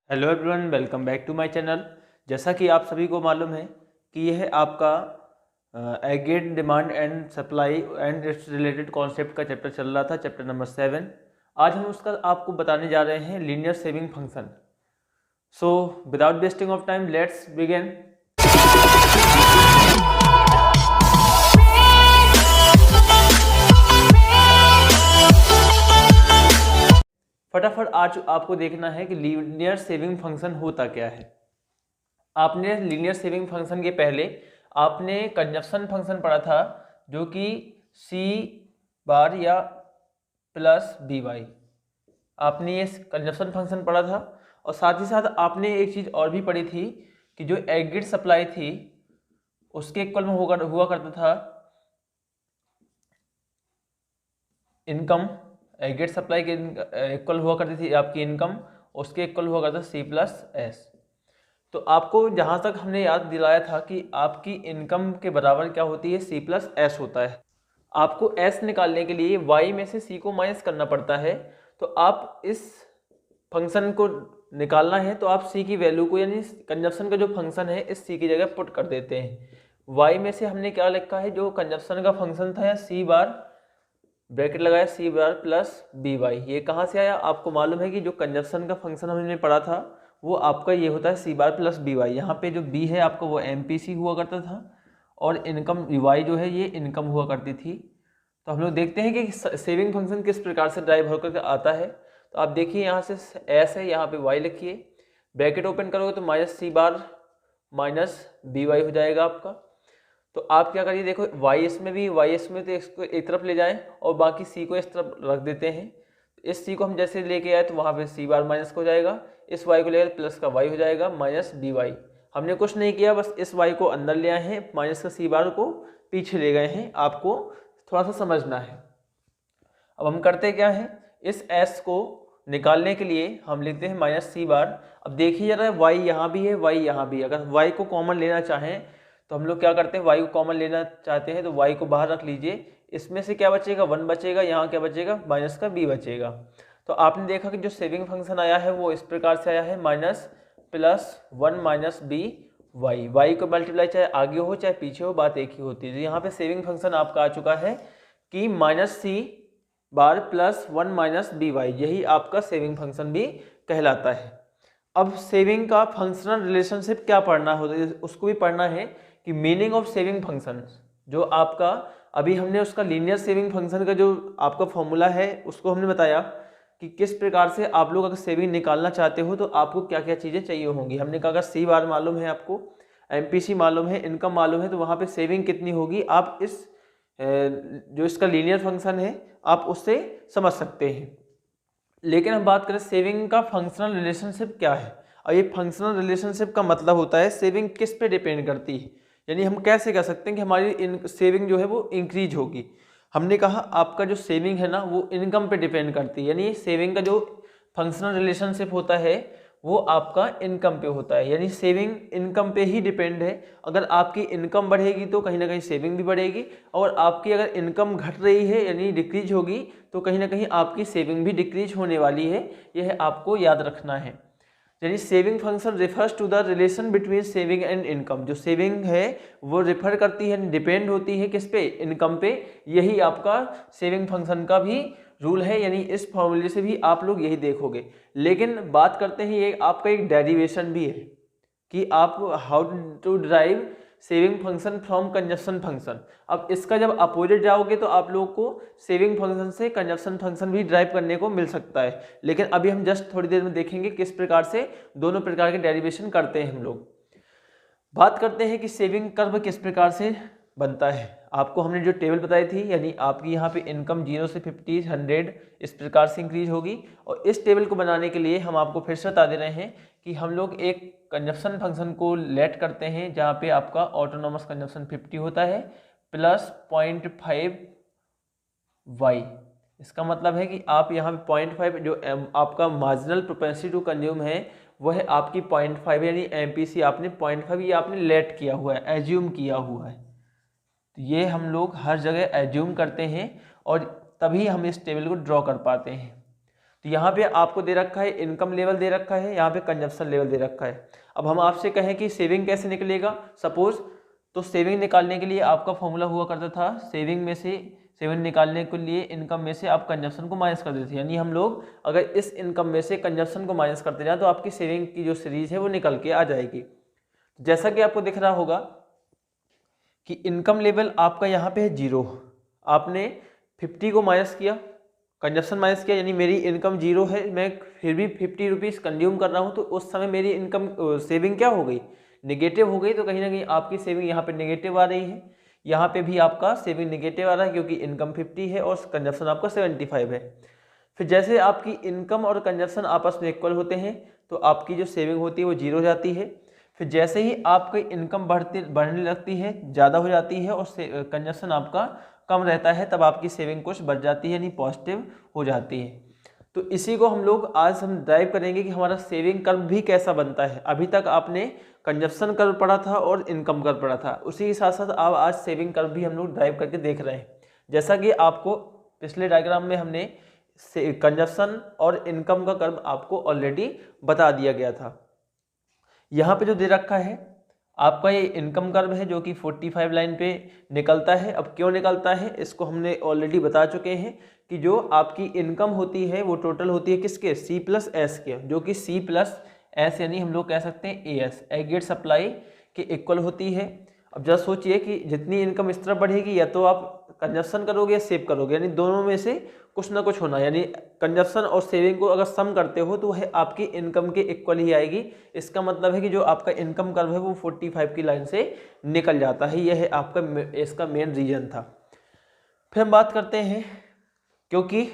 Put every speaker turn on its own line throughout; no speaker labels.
Hello everyone, welcome back to my channel. जैसा कि आप सभी को मालूम है कि यह आपका aggregate demand and supply and it's related concept का चैप्टर चल रहा था, चैप्टर नंबर 7। आज हम उसका आपको बताने जा रहे हैं linear saving function. So without wasting of time let's begin. फटाफट आज आपको देखना है कि लीनियर सेविंग फंक्शन होता क्या है। आपने लीनियर सेविंग फंक्शन के पहले आपने कंजप्शन फंक्शन पढ़ा था, जो कि सी बार या प्लस बी वाई, आपने ये कंजप्शन फंक्शन पढ़ा था। और साथ ही साथ आपने एक चीज़ और भी पढ़ी थी कि जो एग्रीगेट सप्लाई थी उसके इक्वल में हुआ करता था इनकम। एग्रीगेट सप्लाई के इक्वल हुआ करती थी आपकी इनकम, उसके इक्वल हुआ करता सी प्लस एस। तो आपको जहाँ तक हमने याद दिलाया था कि आपकी इनकम के बराबर क्या होती है, सी प्लस एस होता है। आपको एस निकालने के लिए वाई में से सी को माइनस करना पड़ता है। तो आप इस फंक्शन को निकालना है तो आप सी की वैल्यू को, यानी कंजप्शन का जो फंक्शन है, इस सी की जगह पुट कर देते हैं। वाई में से हमने क्या लिखा है, जो कंजप्शन का फंक्शन था, या सी बार ब्रैकेट लगाया सी बार प्लस बी वाई। ये कहाँ से आया, आपको मालूम है कि जो कंजप्शन का फंक्शन हमने पढ़ा था वो आपका ये होता है सी बार प्लस बी वाई। यहाँ पे जो बी है आपका वो एम पी सी हुआ करता था और इनकम वाई जो है ये इनकम हुआ करती थी। तो हम लोग देखते हैं कि सेविंग फंक्शन किस प्रकार से ड्राइव होकर आता है। तो आप देखिए यहाँ से एस है, यहाँ पे वाई लिखिए, ब्रैकेट ओपन करोगे तो माइनस सी बार माइनस बी वाई हो जाएगा आपका। तो आप क्या करिए, देखो वाई एस में भी, वाई एस में तो इसको एक तरफ ले जाएं और बाकी सी को इस तरफ रख देते हैं। इस सी को हम जैसे लेके आए तो वहाँ पे सी बार माइनस हो जाएगा, इस वाई को ले प्लस का वाई हो जाएगा माइनस बी वाई। हमने कुछ नहीं किया, बस इस वाई को अंदर ले आए हैं, माइनस का सी बार को पीछे ले गए हैं। आपको थोड़ा सा समझना है। अब हम करते क्या है, इस एस को निकालने के लिए हम लिखते हैं माइनस सी बार। अब देखिए जरा, वाई यहाँ भी है, वाई यहाँ भी है। अगर वाई को कॉमन लेना चाहें तो हम लोग क्या करते हैं, वाई को कॉमन लेना चाहते हैं तो वाई को बाहर रख लीजिए। इसमें से क्या बचेगा, 1 बचेगा, यहाँ क्या बचेगा, माइनस का बी बचेगा। तो आपने देखा कि जो सेविंग फंक्शन आया है वो इस प्रकार से आया है, minus plus 1 minus b y. Y को मल्टीप्लाई चाहे आगे हो चाहे पीछे हो, बात एक ही होती है। तो यहाँ पे सेविंग फंक्शन आपका आ चुका है कि माइनस सी बार प्लस 1 माइनस बी वाई, यही आपका सेविंग फंक्शन भी कहलाता है। अब सेविंग का फंक्शनल रिलेशनशिप क्या पढ़ना होता है, उसको भी पढ़ना है कि मीनिंग ऑफ सेविंग फंक्शन, जो आपका अभी हमने उसका लीनियर सेविंग फंक्शन का जो आपका फॉर्मूला है उसको हमने बताया कि किस प्रकार से आप लोग अगर सेविंग निकालना चाहते हो तो आपको क्या क्या चीज़ें चाहिए होंगी। हमने कहा अगर सी बार मालूम है आपको, एमपीसी मालूम है, इनकम मालूम है, तो वहाँ पे सेविंग कितनी होगी आप इस जो इसका लीनियर फंक्शन है आप उससे समझ सकते हैं। लेकिन हम बात करें सेविंग का फंक्शनल रिलेशनशिप क्या है, और ये फंक्शनल रिलेशनशिप का मतलब होता है सेविंग किस पे डिपेंड करती है। यानी हम कैसे कह सकते हैं कि हमारी सेविंग जो है वो इंक्रीज होगी। हमने कहा आपका जो सेविंग है ना वो इनकम पे डिपेंड करती है, यानी सेविंग का जो फंक्शनल रिलेशनशिप होता है वो आपका इनकम पे होता है, यानी सेविंग इनकम पे ही डिपेंड है। अगर आपकी इनकम बढ़ेगी तो कहीं ना कहीं सेविंग भी बढ़ेगी, और आपकी अगर इनकम घट रही है यानी डिक्रीज होगी तो कहीं ना कहीं आपकी सेविंग भी डिक्रीज होने वाली है। यह आपको याद रखना है। यानी saving function refers to the relation between saving and income. जो सेविंग है वो रिफर करती है, डिपेंड होती है किस पे, इनकम पे। यही आपका सेविंग फंक्शन का भी रूल है, यानी इस फॉर्मूले से भी आप लोग यही देखोगे। लेकिन बात करते हैं, ये आपका एक डेरिवेशन भी है कि आप how to drive saving function from consumption function. अब इसका जब अपोजिट जाओगे तो आप लोगों को सेविंग फंक्शन से कंजप्शन फंक्शन भी ड्राइव करने को मिल सकता है। लेकिन अभी हम जस्ट थोड़ी देर में देखेंगे किस प्रकार से दोनों प्रकार के डेरिवेशन करते हैं हम लोग। बात करते हैं कि सेविंग कर्व किस प्रकार से बनता है। आपको हमने जो टेबल बताई थी, यानी आपकी यहाँ पे इनकम 0 से 50 100 इस प्रकार से इंक्रीज होगी। और इस टेबल को बनाने के लिए हम आपको फिर से बता दे रहे हैं कि हम लोग एक कंजप्शन फंक्शन को लेट करते हैं जहाँ पे आपका ऑटोनॉमस कंजप्शन 50 होता है प्लस 0.5 वाई। इसका मतलब है कि आप यहाँ पे 0.5 जो आपका मार्जिनल प्रोपेंसिटी टू कंज्यूम है वह है आपकी 0.5, यानी एमपीसी आपने 0.5 ये आपने लेट किया हुआ है, एज्यूम किया हुआ है। तो ये हम लोग हर जगह एज्यूम करते हैं और तभी हम इस टेबल को ड्रॉ कर पाते हैं। तो यहाँ पे आपको दे रखा है इनकम लेवल दे रखा है, यहाँ पे कंजप्शन लेवल दे रखा है। अब हम आपसे कहें कि सेविंग कैसे निकलेगा सपोज, तो सेविंग निकालने के लिए आपका फॉर्मूला हुआ करता था, सेविंग में से सेविंग निकालने के लिए इनकम में से आप कंजप्शन को माइनस कर देते थे। यानी हम लोग अगर इस इनकम में से कंजप्शन को माइनस करते जाएं तो आपकी सेविंग की जो सीरीज है वो निकल के आ जाएगी। जैसा कि आपको दिख रहा होगा कि इनकम लेवल आपका यहाँ पे है 0, आपने 50 को माइनस किया, कंजप्शन माइनस किया, यानी मेरी इनकम 0 है, मैं फिर भी 50 रुपीज़ कंज्यूम कर रहा हूँ, तो उस समय मेरी इनकम सेविंग क्या हो गई, नेगेटिव हो गई। तो कहीं ना कहीं आपकी सेविंग यहाँ पे नेगेटिव आ रही है, यहाँ पे भी आपका सेविंग नेगेटिव आ रहा है क्योंकि इनकम 50 है और कंजप्शन आपका 75 है। फिर जैसे आपकी इनकम और कंजप्शन आपस में इक्वल होते हैं तो आपकी जो सेविंग होती है वो 0 हो जाती है। फिर जैसे ही आपकी इनकम बढ़ने लगती है, ज़्यादा हो जाती है और कंजप्शन आपका कम रहता है, तब आपकी सेविंग कुछ बढ़ जाती है यानी पॉजिटिव हो जाती है। तो इसी को हम लोग आज हम ड्राइव करेंगे कि हमारा सेविंग कर्व भी कैसा बनता है। अभी तक आपने कंजप्शन कर्व पढ़ा था और इनकम कर्व पढ़ा था, उसी के साथ साथ आप आज सेविंग कर्व भी हम लोग ड्राइव करके देख रहे हैं। जैसा कि आपको पिछले डायग्राम में हमने कंजप्शन और इनकम का कर्व आपको ऑलरेडी बता दिया गया था। यहाँ पे जो दे रखा है आपका ये इनकम कर्व है जो कि 45 लाइन पे निकलता है। अब क्यों निकलता है इसको हमने ऑलरेडी बता चुके हैं कि जो आपकी इनकम होती है वो टोटल होती है किसके, C+S के, जो कि C+S यानी हम लोग कह सकते हैं AS, एग्रीगेट सप्लाई के इक्वल होती है। अब जरा सोचिए कि जितनी इनकम इस तरफ बढ़ेगी या तो आप कंजप्शन करोगे या सेव करोगे, यानी दोनों में से कुछ ना कुछ होना, यानी कंजप्शन और सेविंग को अगर सम करते हो तो वह आपकी इनकम के इक्वल ही आएगी। इसका मतलब है कि जो आपका इनकम कर्व है वो 45 की लाइन से निकल जाता है। यह है आपका इसका मेन रीजन था। फिर हम बात करते हैं, क्योंकि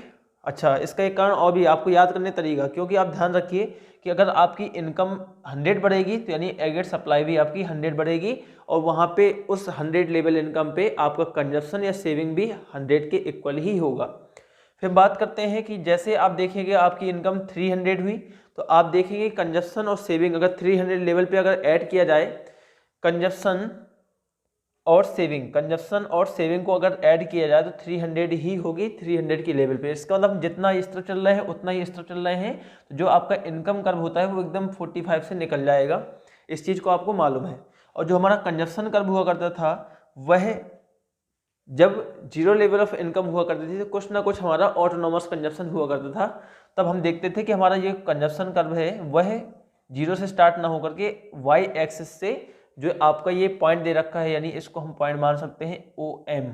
अच्छा इसका एक कारण और भी आपको याद करने तरीका, क्योंकि आप ध्यान रखिए कि अगर आपकी इनकम 100 बढ़ेगी तो यानी एग्रीगेट सप्लाई भी आपकी 100 बढ़ेगी और वहाँ पे उस 100 लेवल इनकम पे आपका कंजप्शन या सेविंग भी 100 के इक्वल ही होगा। फिर बात करते हैं कि जैसे आप देखेंगे आपकी इनकम 300 हुई तो आप देखेंगे कंजप्शन और सेविंग अगर 300 लेवल पे अगर ऐड किया जाए, कंजप्शन और सेविंग को अगर ऐड किया जाए तो 300 ही होगी 300 की लेवल पे। इसका मतलब जितना इस तरफ चल रहे हैं उतना ही इस तरफ चल रहे हैं, तो जो आपका इनकम कर्व होता है वो एकदम 45 से निकल जाएगा। इस चीज़ को आपको मालूम है। और जो हमारा कंजप्शन कर्व हुआ करता था वह जब 0 लेवल ऑफ इनकम हुआ करती थी तो कुछ ना कुछ हमारा ऑटोनोमस कंजप्शन हुआ करता था। तब हम देखते थे कि हमारा ये कंजप्शन कर्व है वह 0 से स्टार्ट ना होकर के वाई एक्सिस से जो आपका ये पॉइंट दे रखा है, यानी इसको हम पॉइंट मान सकते हैं OM,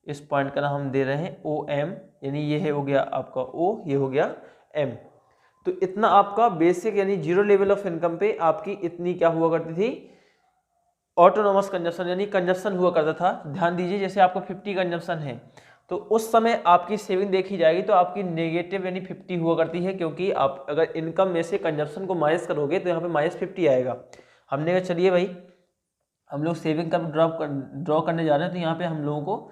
इस पॉइंट का नाम हम दे रहे हैं OM, यानी ये है हो गया आपका O, ये हो गया M। तो इतना आपका बेसिक यानी 0 लेवल ऑफ इनकम पे आपकी इतनी क्या हुआ करती थी, ऑटोनोमस कंजप्शन यानी कंजप्शन हुआ करता था। ध्यान दीजिए जैसे आपका 50 कंजप्शन है तो उस समय आपकी सेविंग देखी जाएगी तो आपकी नेगेटिव यानी 50 हुआ करती है, क्योंकि आप अगर इनकम में से कंजप्शन को माइनस करोगे तो यहाँ पे -50 आएगा। हमने कहा चलिए भाई हम लोग सेविंग का ड्रॉ करने जा रहे हैं तो यहाँ पे हम लोगों को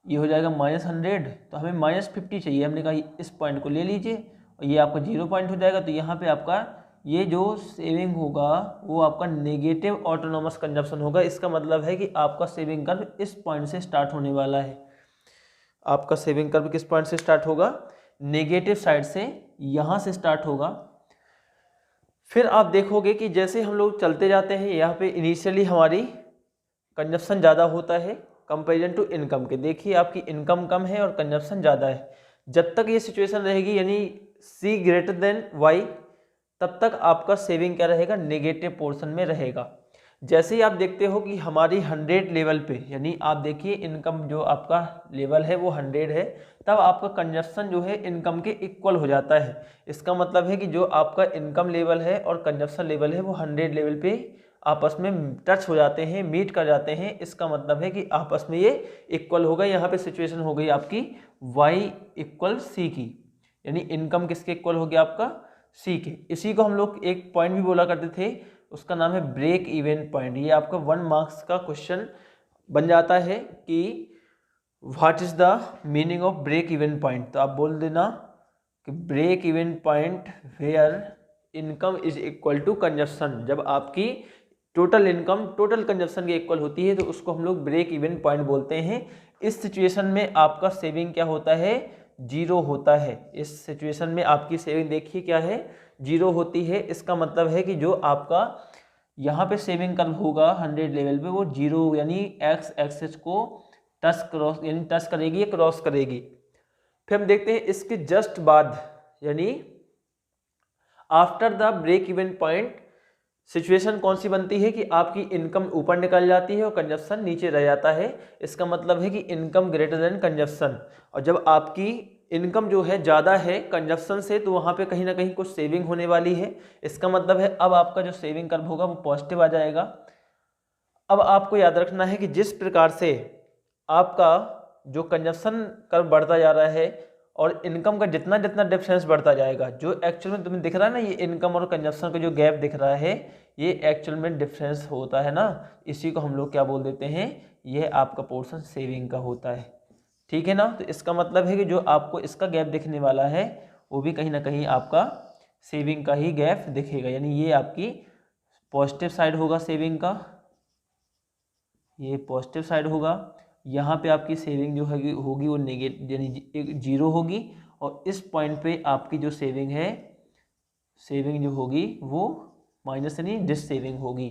ये हो जाएगा -100, तो हमें -50 चाहिए। हमने कहा इस पॉइंट को ले लीजिए और ये आपका 0 पॉइंट हो जाएगा, तो यहाँ पे आपका ये जो सेविंग होगा वो आपका नेगेटिव ऑटोनोमस कंजप्शन होगा। इसका मतलब है कि आपका सेविंग कर्व इस पॉइंट से स्टार्ट होने वाला है। आपका सेविंग कर्व किस पॉइंट से स्टार्ट होगा, नेगेटिव साइड से, यहाँ से स्टार्ट होगा। फिर आप देखोगे कि जैसे हम लोग चलते जाते हैं यहाँ पे इनिशियली हमारी कंजप्शन ज़्यादा होता है कंपेरिजन टू इनकम के। देखिए आपकी इनकम कम है और कंजप्शन ज़्यादा है। जब तक ये सिचुएशन रहेगी यानी C ग्रेटर देन Y, तब तक आपका सेविंग क्या रहेगा, नेगेटिव पोर्शन में रहेगा। जैसे ही आप देखते हो कि हमारी 100 लेवल पे, यानी आप देखिए इनकम जो आपका लेवल है वो 100 है, तब आपका कंजप्शन जो है इनकम के इक्वल हो जाता है। इसका मतलब है कि जो आपका इनकम लेवल है और कंजप्शन लेवल है वो 100 लेवल पे आपस में टच हो जाते हैं, मीट कर जाते हैं। इसका मतलब है कि आपस में ये इक्वल हो गए। यहाँ पे सिचुएशन हो गई आपकी Y = C की, यानी इनकम किसके इक्वल हो गया आपका, C के। इसी को हम लोग एक पॉइंट भी बोला करते थे, उसका नाम है ब्रेक इवन पॉइंट। ये आपका 1 मार्क्स का क्वेश्चन बन जाता है कि what is the meaning of break even point. तो आप बोल देना कि break even point where income is equal to consumption. जब आपकी टोटल इनकम टोटल कंजप्शन के इक्वल होती है तो उसको हम लोग ब्रेक इवन पॉइंट बोलते हैं। इस सिचुएशन में आपका सेविंग क्या होता है, जीरो होता है। इस सिचुएशन में आपकी सेविंग देखिए क्या है, जीरो होती है। इसका मतलब है कि जो आपका यहाँ पे सेविंग कर्व होगा 100 लेवल पे वो जीरो यानी एक्स एक्सिस को टच करेगी या क्रॉस करेगी। फिर हम देखते हैं इसके जस्ट बाद यानी after the break even point situation कौन सी बनती है कि आपकी इनकम ऊपर निकल जाती है और कंजप्शन नीचे रह जाता है। इसका मतलब है कि इनकम ग्रेटर देन कंजप्शन, और जब आपकी इनकम जो है ज़्यादा है कंजप्शन से तो वहाँ पे कहीं ना कहीं कुछ सेविंग होने वाली है। इसका मतलब है अब आपका जो सेविंग कर्व होगा वो पॉजिटिव आ जाएगा। अब आपको याद रखना है कि जिस प्रकार से आपका जो कंजप्शन कर्व बढ़ता जा रहा है और इनकम का जितना जितना डिफरेंस बढ़ता जाएगा, जो एक्चुअल में तुम्हें दिख रहा है ना ये इनकम और कंजप्शन का जो गैप दिख रहा है ये एक्चुअल में डिफरेंस होता है ना, इसी को हम लोग क्या बोल देते हैं, ये आपका पोर्शन सेविंग का होता है। ठीक है ना। तो इसका मतलब है कि जो आपको इसका गैप दिखने वाला है वो भी कहीं ना कहीं आपका सेविंग का ही गैप दिखेगा, यानी ये आपकी पॉजिटिव साइड होगा सेविंग का, ये पॉजिटिव साइड होगा। यहाँ पे आपकी सेविंग जो होगी वो नेगेटिव यानी जीरो होगी, और इस पॉइंट पे आपकी जो सेविंग है, सेविंग जो होगी वो माइनस यानी डिस सेविंग होगी।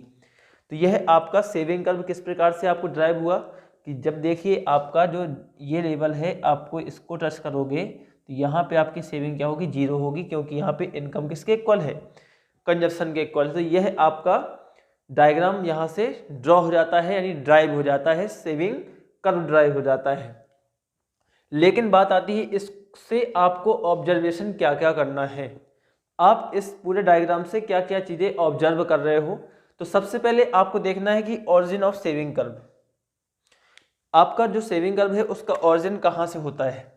तो यह आपका सेविंग कर्व किस प्रकार से आपको ड्राइव हुआ कि जब देखिए आपका जो ये लेवल है आपको इसको टच करोगे तो यहाँ पे आपकी सेविंग क्या होगी, जीरो होगी, क्योंकि यहाँ पे इनकम किसके इक्वल है, कंजप्शन के इक्वल। तो यह आपका डायग्राम यहाँ से ड्रॉ हो जाता है यानी ड्राइव हो जाता है, सेविंग कर्व ड्राइव हो जाता है। लेकिन बात आती है इससे आपको ऑब्जर्वेशन क्या क्या करना है, आप इस पूरे डायग्राम से क्या क्या चीज़ें ऑब्जर्व कर रहे हो। तो सबसे पहले आपको देखना है कि ऑरिजिन ऑफ सेविंग कर्व, आपका जो सेविंग कर्व है उसका ऑरिजिन कहाँ से होता है।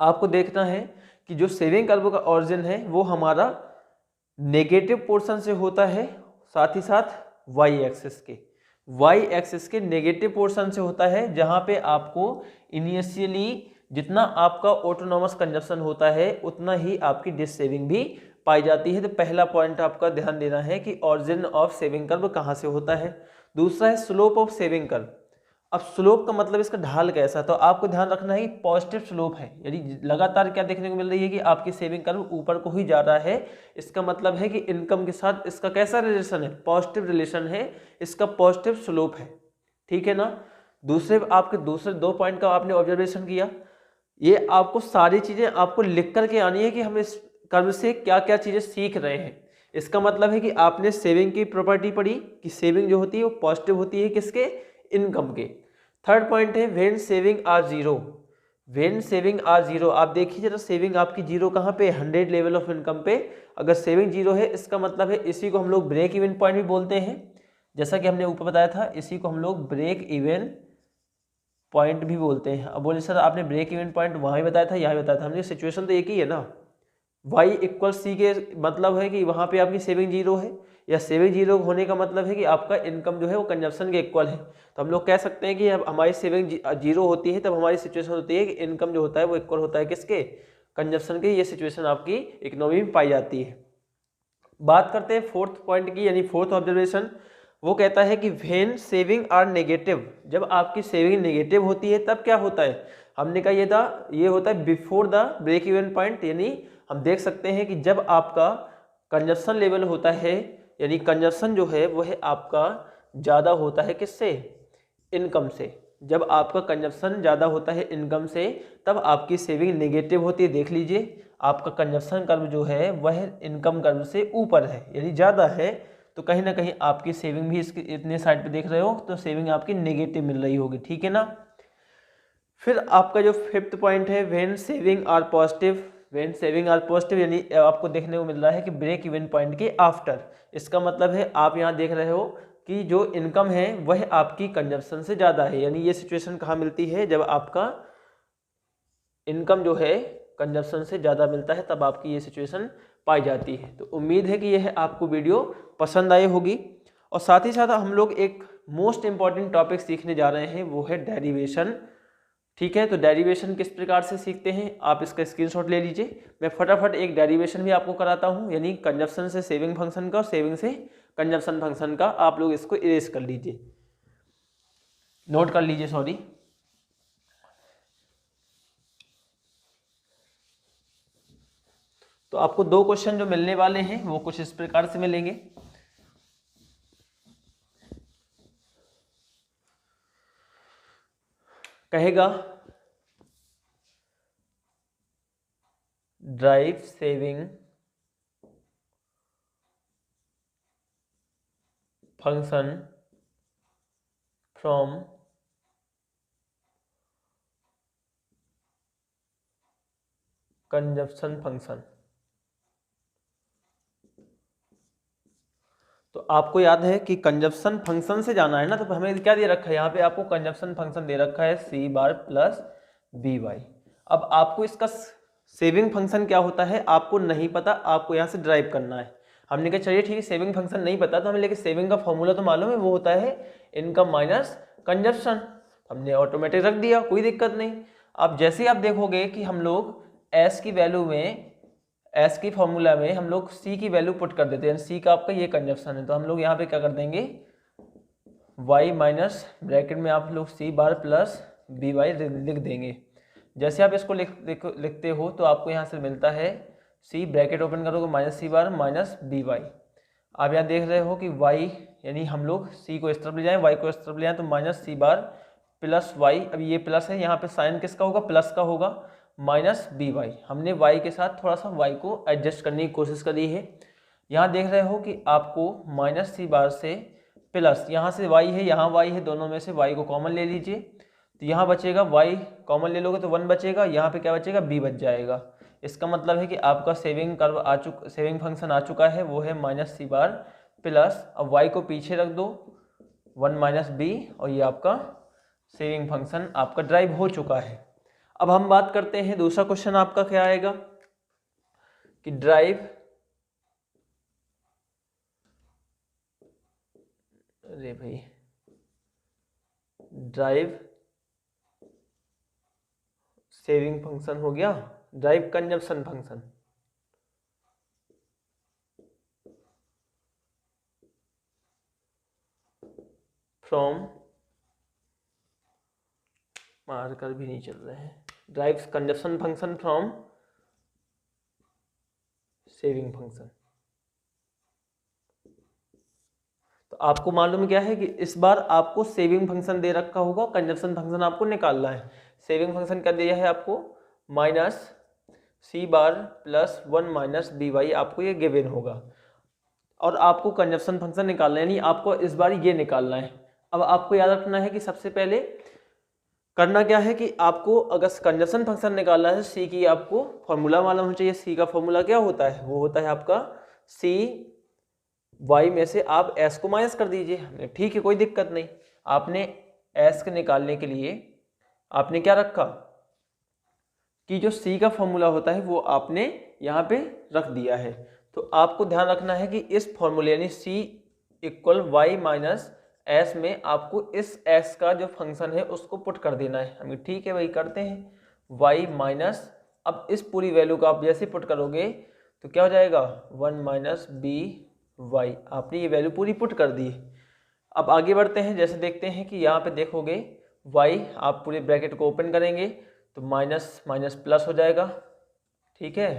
आपको देखना है कि जो सेविंग कर्व का ऑरिजिन है वो हमारा नेगेटिव पोर्शन से होता है, साथ ही साथ वाई एक्सिस के नेगेटिव पोर्शन से होता है, जहाँ पे आपको इनिशियली जितना आपका ऑटोनॉमस कंजप्शन होता है उतना ही आपकी डिस सेविंग भी पाई जाती है। तो पहला पॉइंट आपका ध्यान देना है कि ऑरिजिन ऑफ सेविंग कर्व कहाँ से होता है। दूसरा है स्लोप ऑफ सेविंग कर्व। अब स्लोप का मतलब इसका ढाल कैसा, तो आपको ध्यान रखना है कि पॉजिटिव स्लोप है, यानी लगातार क्या देखने को मिल रही है कि आपकी सेविंग कर्व ऊपर को ही जा रहा है। इसका मतलब है कि इनकम के साथ इसका कैसा रिलेशन है, पॉजिटिव रिलेशन है, इसका पॉजिटिव स्लोप है। ठीक है ना। आपके दूसरे दो पॉइंट का आपने ऑब्जर्वेशन किया, ये आपको सारी चीजें आपको लिख करके आनी है कि हम इस कर्व से क्या क्या चीजें सीख रहे हैं। इसका मतलब है कि आपने सेविंग की प्रॉपर्टी पढ़ी कि सेविंग जो होती है वो पॉजिटिव होती है किसके, इनकम के। थर्ड पॉइंट है when saving are zero, when saving are zero. आप देखिए जरा सेविंग आपकी जीरो कहाँ पे, 100 लेवल ऑफ इनकम पे अगर सेविंग जीरो है इसका मतलब है इसी को हम लोग ब्रेक इवन पॉइंट भी बोलते हैं, जैसा कि हमने ऊपर बताया था इसी को हम लोग ब्रेक इवन पॉइंट भी बोलते हैं। अब बोले सर आपने ब्रेक इवन पॉइंट वहाँ भी बताया था यहाँ भी बताया था, हमने सिचुएशन तो एक ही है ना, y इक्वल सी के मतलब है कि वहाँ पे आपकी सेविंग जीरो है, या सेविंग जीरो होने का मतलब है कि आपका इनकम जो है वो कंजप्शन के इक्वल है। तो हम लोग कह सकते हैं कि अब हमारी सेविंग जीरो होती है तब हमारी सिचुएशन होती है कि इनकम जो होता है वो इक्वल होता है किसके, कंजप्शन के। ये सिचुएशन आपकी इकोनॉमी में पाई जाती है। बात करते हैं फोर्थ पॉइंट की, यानी फोर्थ ऑब्जर्वेशन। वो कहता है कि व्हेन सेविंग आर नेगेटिव, जब आपकी सेविंग नेगेटिव होती है तब क्या होता है, हमने कहा ये होता है before the break even point, यानी हम देख सकते हैं कि जब आपका कंजप्शन लेवल होता है, यानी कंजप्शन जो है वह आपका ज़्यादा होता है किससे, इनकम से। जब आपका कंजप्शन ज़्यादा होता है इनकम से तब आपकी सेविंग नेगेटिव होती है। देख लीजिए आपका कंजप्शन कर्व जो है वह इनकम कर्व से ऊपर है यानी ज़्यादा है, तो कहीं ना कहीं आपकी सेविंग भी इसके इतने साइड पे देख रहे हो तो सेविंग आपकी नेगेटिव मिल रही होगी। ठीक है ना। फिर आपका जो फिफ्थ पॉइंट है when saving are positive, when saving are positive यानी आपको देखने को मिल रहा है कि ब्रेक इवन पॉइंट के आफ्टर। इसका मतलब है आप यहाँ देख रहे हो कि जो इनकम है वह आपकी कंजप्शन से ज़्यादा है, यानी ये सिचुएशन कहाँ मिलती है, जब आपका इनकम जो है कंजप्शन से ज़्यादा मिलता है तब आपकी ये सिचुएशन पाई जाती है। तो उम्मीद है कि यह आपको वीडियो पसंद आई होगी, और साथ ही साथ हम लोग एक मोस्ट इम्पॉर्टेंट टॉपिक सीखने जा रहे हैं वो है डेरिवेशन। ठीक है, तो डेरिवेशन किस प्रकार से सीखते हैं आप इसका स्क्रीनशॉट ले लीजिए। मैं फटाफट एक डेरिवेशन भी आपको कराता हूं, यानी कंजप्शन से सेविंग फंक्शन का और सेविंग से कंजप्शन फंक्शन का। आप लोग इसको इरेज कर लीजिए, नोट कर लीजिए, सॉरी। तो आपको 2 क्वेश्चन जो मिलने वाले हैं वो कुछ इस प्रकार से मिलेंगे। कहेगा drive saving function from consumption function. तो आपको याद है कि कंजप्शन फंक्शन से जाना है ना, तो हमें क्या दे रखा है, यहाँ पे आपको कंजप्शन फंक्शन दे रखा है सी बार प्लस बी वाई। अब आपको इसका सेविंग फंक्शन क्या होता है आपको नहीं पता, आपको यहाँ से ड्राइव करना है। हमने कहा चलिए ठीक है, सेविंग फंक्शन नहीं पता तो हमें, लेकिन सेविंग का फॉर्मूला तो मालूम है, वो होता है इनकम माइनस कंजप्शन। हमने ऑटोमेटिक रख दिया, कोई दिक्कत नहीं। अब जैसे आप देखोगे कि हम लोग एस की वैल्यू में, एस की फॉर्मूला में हम लोग सी की वैल्यू पुट कर देते हैं, सी का आपका ये कंजप्शन है, तो हम लोग यहाँ पे क्या कर देंगे, वाई माइनस ब्रैकेट में आप लोग सी बार प्लस बी वाई लिख देंगे। जैसे आप इसको लिखते हो तो आपको यहाँ से मिलता है सी, ब्रैकेट ओपन करोगे माइनस सी बार माइनस बी वाई। आप यहाँ देख रहे हो कि वाई, यानी हम लोग सी को इस तरफ ले जाएं, वाई को इस तरफ ले जाएं, तो माइनस सी बार प्लस वाई। अब ये प्लस है, यहाँ पे साइन किसका होगा, प्लस का होगा, माइनस बी वाई। हमने वाई के साथ थोड़ा सा वाई को एडजस्ट करने की कोशिश करी है। यहाँ देख रहे हो कि आपको माइनस सी बार से प्लस, यहाँ से वाई है, यहाँ वाई है, दोनों में से वाई को कॉमन ले लीजिए, तो यहाँ बचेगा वाई, कॉमन ले लोगे तो 1 बचेगा, यहाँ पे क्या बचेगा, बी बच जाएगा। इसका मतलब है कि आपका सेविंग कर्व सेविंग फंक्शन आ चुका है, वो है माइनस सी बार प्लस, अब वाई को पीछे रख दो, 1 माइनस बी, और ये आपका सेविंग फंक्शन आपका ड्राइव हो चुका है। अब हम बात करते हैं दूसरा क्वेश्चन आपका क्या आएगा कि ड्राइव, अरे भाई, ड्राइव सेविंग फंक्शन हो गया, drive consumption function. From, marker भी नहीं चल रहे हैं, drive consumption function from saving function. तो आपको मालूम क्या है कि इस बार आपको सेविंग फंक्शन दे रखा होगा, कंजप्शन फंक्शन आपको निकालना है। सेविंग फंक्शन क्या दिया है आपको, माइनस सी बार प्लस 1 माइनस बी वाई, आपको ये गिवन होगा, और आपको कंजप्शन फंक्शन निकालना है, यानी आपको इस बार ये निकालना है। अब आपको याद रखना है कि सबसे पहले करना क्या है कि आपको अगर कंजप्शन फंक्शन निकालना है, सी की आपको फॉर्मूला मालूम होना चाहिए। सी का फॉर्मूला क्या होता है, वो होता है आपका सी वाई में से आप एस को माइनस कर दीजिए, ठीक है, कोई दिक्कत नहीं। आपने एस के निकालने के लिए आपने क्या रखा कि जो सी का फॉर्मूला होता है वो आपने यहाँ पे रख दिया है। तो आपको ध्यान रखना है कि इस फॉर्मूले यानी सी इक्वल वाई माइनस एस में आपको इस एस का जो फंक्शन है उसको पुट कर देना है हमें, ठीक है, वही करते हैं, वाई माइनस, अब इस पूरी वैल्यू को आप जैसे पुट करोगे तो क्या हो जाएगा, 1 माइनस बी वाई, आपने ये वैल्यू पूरी पुट कर दी। अब आगे बढ़ते हैं, जैसे देखते हैं कि यहाँ पे देखोगे वाई, आप पूरे ब्रैकेट को ओपन करेंगे तो माइनस माइनस प्लस हो जाएगा, ठीक है।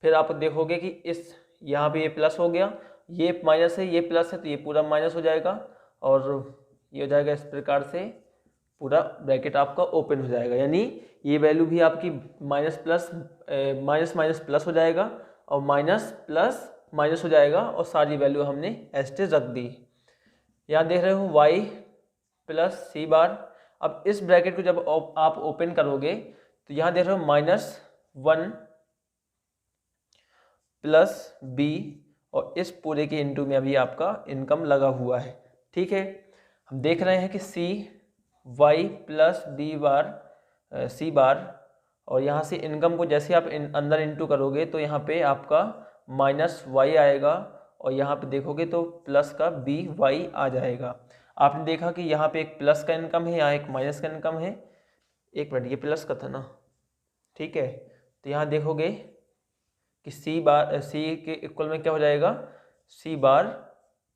फिर आप देखोगे कि इस यहाँ पे ये प्लस हो गया, ये माइनस है, ये प्लस है, तो ये पूरा माइनस हो जाएगा, और ये हो जाएगा इस प्रकार से पूरा ब्रैकेट आपका ओपन हो जाएगा, यानी ये वैल्यू भी आपकी minus plus minus minus plus हो जाएगा, और माइनस प्लस माइनस हो जाएगा, और सारी वैल्यू हमने एस्टेज रख दी। यहाँ देख रहे हो y प्लस सी बार। अब इस ब्रैकेट को जब आप ओपन करोगे तो यहाँ देख रहे हो -1 प्लस बी, और इस पूरे के इनटू में अभी आपका इनकम लगा हुआ है, ठीक है। हम देख रहे हैं कि सी वाई प्लस बी बार सी बार, और यहाँ से इनकम को जैसे आप अंदर इनटू करोगे तो यहाँ पे आपका माइनस वाई आएगा, और यहाँ पे देखोगे तो प्लस का बी वाई आ जाएगा। आपने देखा कि यहाँ पे एक प्लस का इनकम है, यहाँ एक माइनस का इनकम है, एक मिनट, ये प्लस का था ना, ठीक है। तो यहाँ देखोगे कि सी बार सी के इक्वल में क्या हो जाएगा, सी बार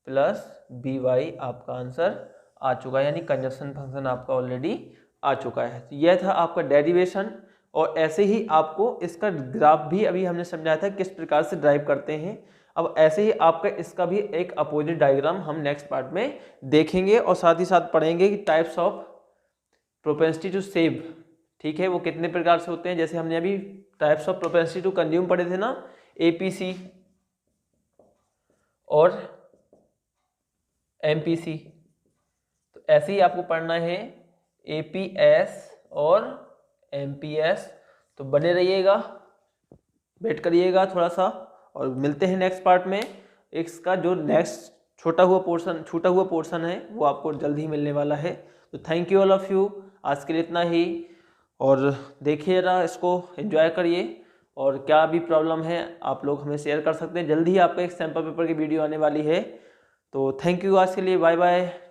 प्लस बी वाई आपका आंसर आ चुका है, यानी कंजप्शन फंक्शन आपका ऑलरेडी आ चुका है। तो यह था आपका डेरिवेशन, और ऐसे ही आपको इसका ग्राफ भी अभी हमने समझाया था किस प्रकार से ड्राइव करते हैं। अब ऐसे ही आपका इसका भी एक अपोजिट डायग्राम हम नेक्स्ट पार्ट में देखेंगे और साथ ही साथ पढ़ेंगे कि types of propensity to save, ठीक है, वो कितने प्रकार से होते हैं। जैसे हमने अभी types of propensity to consume पढ़े थे ना, एपीसी और एमपीसी, तो ऐसे ही आपको पढ़ना है एपीएस और एमपीएस। तो बने रहिएगा, वेट करिएगा थोड़ा सा, और मिलते हैं नेक्स्ट पार्ट में। इसका जो नेक्स्ट छूटा हुआ पोर्शन है वो आपको जल्द ही मिलने वाला है। तो thank you all of you, आज के लिए इतना ही, और देखिए जरा इसको एंजॉय करिए, और क्या भी प्रॉब्लम है आप लोग हमें शेयर कर सकते हैं। जल्दी ही आपका एक सैम्पल पेपर की वीडियो आने वाली है। तो थैंक यू, आज के लिए बाय बाय।